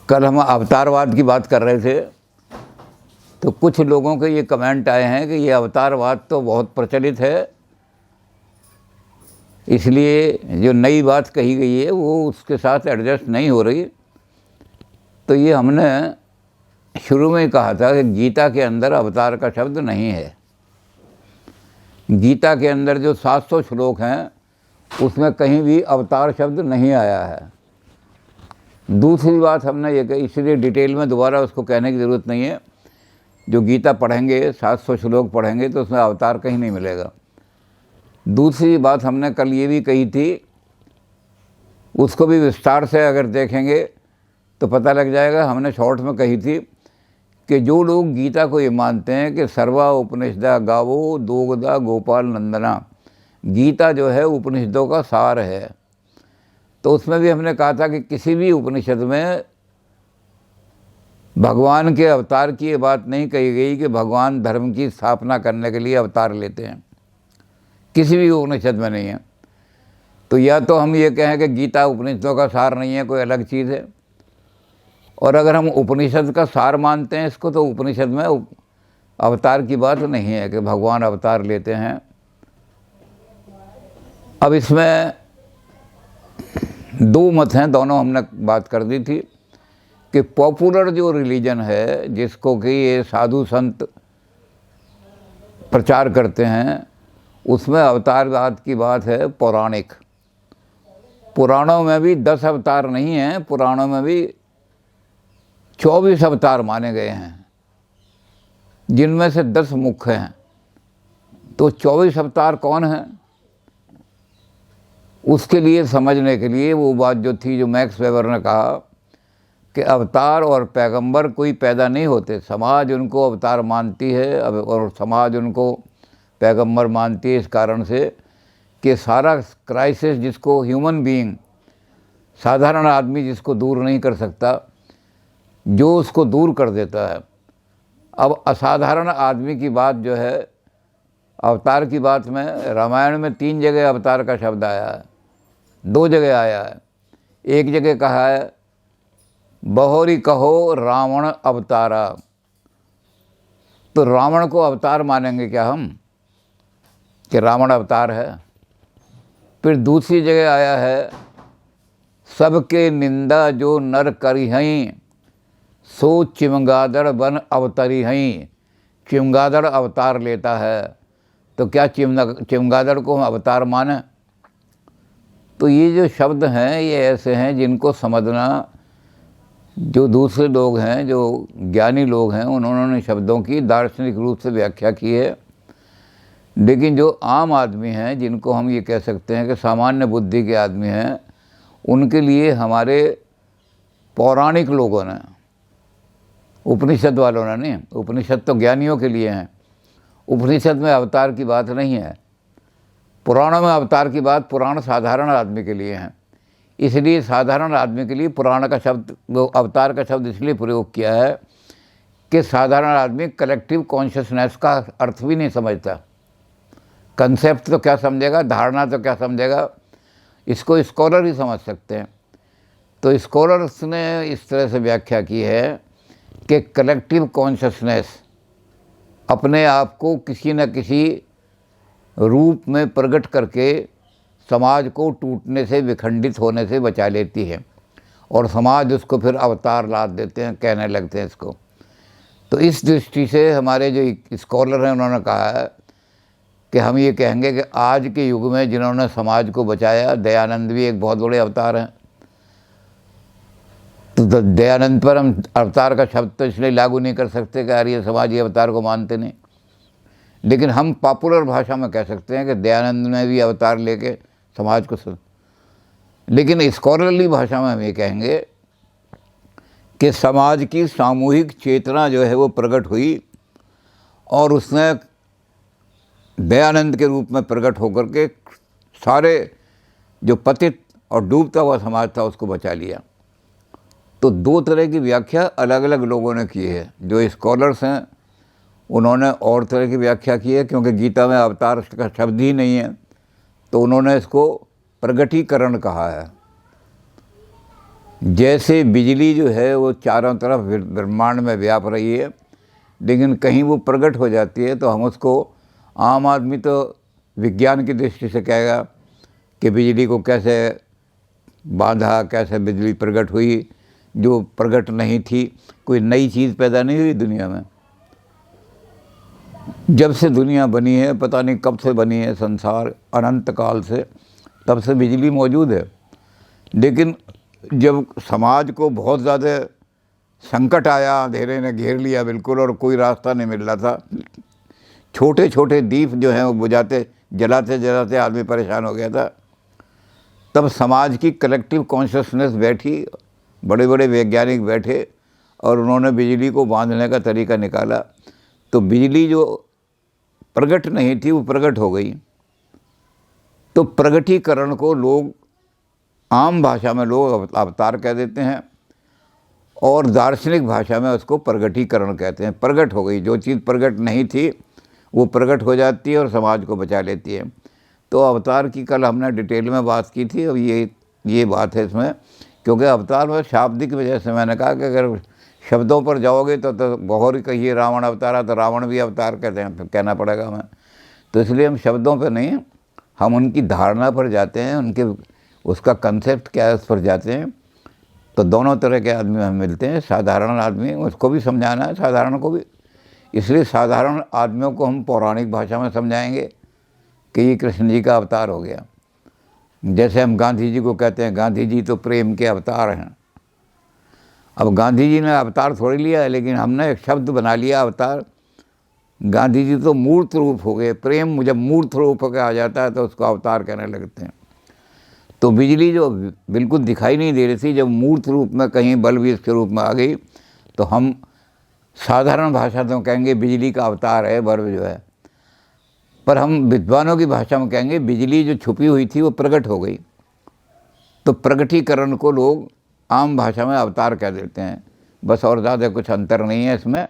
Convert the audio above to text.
कल हम अवतारवाद की बात कर रहे थे तो कुछ लोगों के ये कमेंट आए हैं कि ये अवतारवाद तो बहुत प्रचलित है, इसलिए जो नई बात कही गई है वो उसके साथ एडजस्ट नहीं हो रही। तो ये हमने शुरू में कहा था कि गीता के अंदर अवतार का शब्द नहीं है। गीता के अंदर जो 700 श्लोक हैं उसमें कहीं भी अवतार शब्द नहीं आया है। दूसरी बात हमने ये कही, इसलिए डिटेल में दोबारा उसको कहने की ज़रूरत नहीं है। जो गीता पढ़ेंगे, 700 श्लोक पढ़ेंगे तो उसमें अवतार कहीं नहीं मिलेगा। दूसरी बात हमने कल ये भी कही थी, उसको भी विस्तार से अगर देखेंगे तो पता लग जाएगा। हमने शॉर्ट में कही थी कि जो लोग गीता को ये मानते हैं कि सर्वा उपनिषदा गावो दोगदा गोपाल नंदना, गीता जो है उपनिषदों का सार है, तो उसमें भी हमने कहा था कि किसी भी उपनिषद में भगवान के अवतार की ये बात नहीं कही गई कि भगवान धर्म की स्थापना करने के लिए अवतार लेते हैं, किसी भी उपनिषद में नहीं है। तो या तो हम ये कहें कि गीता उपनिषदों का सार नहीं है, कोई अलग चीज़ है, और अगर हम उपनिषद का सार मानते हैं इसको, तो उपनिषद में अवतार की बात नहीं है कि भगवान अवतार लेते हैं। अब इसमें दो मत हैं, दोनों हमने बात कर दी थी कि पॉपुलर जो रिलीजन है जिसको कि ये साधु संत प्रचार करते हैं, उसमें अवतारवाद की बात है पौराणिक। पुराणों में भी 10 अवतार नहीं हैं, पुराणों में भी 24 अवतार माने गए हैं, जिनमें से 10 मुख्य हैं। तो 24 अवतार कौन हैं, उसके लिए समझने के लिए वो बात जो थी, जो मैक्स वेबर ने कहा कि अवतार और पैगंबर कोई पैदा नहीं होते, समाज उनको अवतार मानती है और समाज उनको पैगंबर मानती है, इस कारण से कि सारा क्राइसिस जिसको ह्यूमन बीइंग, साधारण आदमी जिसको दूर नहीं कर सकता, जो उसको दूर कर देता है। अब असाधारण आदमी की बात जो है, अवतार की बात में रामायण में 3 जगह अवतार का शब्द आया है, 2 जगह आया है। एक जगह कहा है बहोरी कहो रावण अवतारा, तो रावण को अवतार मानेंगे क्या हम कि रावण अवतार है। फिर दूसरी जगह आया है सबके निंदा जो नर करी हई, सो चिमगादड़ बन अवतरी हई, चिमगादड़ अवतार लेता है, तो क्या चिमगादड़ को हम अवतार माने। तो ये जो शब्द हैं ये ऐसे हैं जिनको समझना, जो दूसरे लोग हैं, जो ज्ञानी लोग हैं, उन्होंने शब्दों की दार्शनिक रूप से व्याख्या की है। लेकिन जो आम आदमी हैं, जिनको हम ये कह सकते हैं कि सामान्य बुद्धि के आदमी हैं, उनके लिए हमारे पौराणिक लोगों ने, उपनिषद वालों ने नहीं, उपनिषद तो ज्ञानियों के लिए हैं, उपनिषद में अवतार की बात नहीं है। पुराणों में अवतार की बात पुराण साधारण आदमी के लिए हैं, इसलिए साधारण आदमी के लिए पुराण का शब्द, वो अवतार का शब्द इसलिए प्रयोग किया है कि साधारण आदमी कलेक्टिव कॉन्शियसनेस का अर्थ भी नहीं समझता। कंसेप्ट तो क्या समझेगा, धारणा तो क्या समझेगा, इसको स्कॉलर ही समझ सकते हैं। तो स्कॉलर्स ने इस तरह से व्याख्या की है कि कलेक्टिव कॉन्शियसनेस अपने आप को किसी न किसी रूप में प्रकट करके समाज को टूटने से, विखंडित होने से बचा लेती है, और समाज उसको फिर अवतार लाद देते हैं, कहने लगते हैं इसको। तो इस दृष्टि से हमारे जो स्कॉलर हैं उन्होंने कहा है कि हम ये कहेंगे कि आज के युग में जिन्होंने समाज को बचाया, दयानंद भी एक बहुत बड़े अवतार हैं। तो दयानंद पर हम अवतार का शब्द तो इसलिए लागू नहीं कर सकते कि आर्य समाज ये अवतार को मानते नहीं, लेकिन हम पॉपुलर भाषा में कह सकते हैं कि दयानंद ने भी अवतार लेके समाज को लेकिन स्कॉलरली भाषा में हम ये कहेंगे कि समाज की सामूहिक चेतना जो है वो प्रकट हुई, और उसने दयानंद के रूप में प्रकट होकर के सारे जो पतित और डूबता हुआ समाज था उसको बचा लिया। तो 2 तरह की व्याख्या अलग अलग लोगों ने की है। जो स्कॉलर्स हैं उन्होंने और तरह की व्याख्या की है, क्योंकि गीता में अवतार का शब्द ही नहीं है, तो उन्होंने इसको प्रगटीकरण कहा है। जैसे बिजली जो है वो चारों तरफ ब्रह्मांड में व्याप रही है, लेकिन कहीं वो प्रकट हो जाती है तो हम उसको, आम आदमी तो विज्ञान की दृष्टि से कहेगा कि बिजली को कैसे बांधा, कैसे बिजली प्रकट हुई, जो प्रकट नहीं थी। कोई नई चीज़ पैदा नहीं हुई दुनिया में। जब से दुनिया बनी है, पता नहीं कब से बनी है संसार, अनंत काल से, तब से बिजली मौजूद है। लेकिन जब समाज को बहुत ज़्यादा संकट आया, अंधेरे ने घेर लिया बिल्कुल और कोई रास्ता नहीं मिल रहा था, छोटे छोटे दीप जो हैं वो बुझाते जलाते जलाते आदमी परेशान हो गया था, तब समाज की कलेक्टिव कॉन्शियसनेस बैठी, बड़े बड़े वैज्ञानिक बैठे और उन्होंने बिजली को बांधने का तरीका निकाला। तो बिजली जो प्रकट नहीं थी वो प्रकट हो गई। तो प्रगटीकरण को लोग, आम भाषा में लोग अवतार कह देते हैं और दार्शनिक भाषा में उसको प्रगटीकरण कहते हैं। प्रकट हो गई, जो चीज़ प्रकट नहीं थी वो प्रकट हो जाती है और समाज को बचा लेती है। तो अवतार की कल हमने डिटेल में बात की थी। अब ये बात है इसमें, क्योंकि अवतार में शाब्दिक वजह से मैंने कहा कि अगर शब्दों पर जाओगे तो बहुत ही कहिए रावण अवतार है तो रावण भी अवतार कहते हैं, कहना पड़ेगा हमें। तो इसलिए हम शब्दों पर नहीं, हम उनकी धारणा पर जाते हैं, उनके उसका कंसेप्ट क्या है उस पर जाते हैं। तो दोनों तरह के आदमी हमें मिलते हैं, साधारण आदमी, उसको भी समझाना है, साधारण को भी। इसलिए साधारण आदमियों को हम पौराणिक भाषा में समझाएंगे कि ये कृष्ण जी का अवतार हो गया। जैसे हम गांधी जी को कहते हैं, गांधी जी तो प्रेम के अवतार हैं। अब गांधी जी ने अवतार थोड़ी लिया है, लेकिन हमने एक शब्द बना लिया अवतार। गांधी जी तो मूर्त रूप हो गए। प्रेम जब मूर्त रूप होकर आ जाता है तो उसको अवतार कहने लगते हैं। तो बिजली जो बिल्कुल दिखाई नहीं दे रही थी, जब मूर्त रूप में कहीं बलवीर के रूप में आ गई, तो हम साधारण भाषा तो कहेंगे बिजली का अवतार है बल्ब जो है, पर हम विद्वानों की भाषा में कहेंगे बिजली जो छुपी हुई थी वो प्रकट हो गई। तो प्रगटीकरण को लोग आम भाषा में अवतार कह देते हैं, बस, और ज़्यादा कुछ अंतर नहीं है इसमें।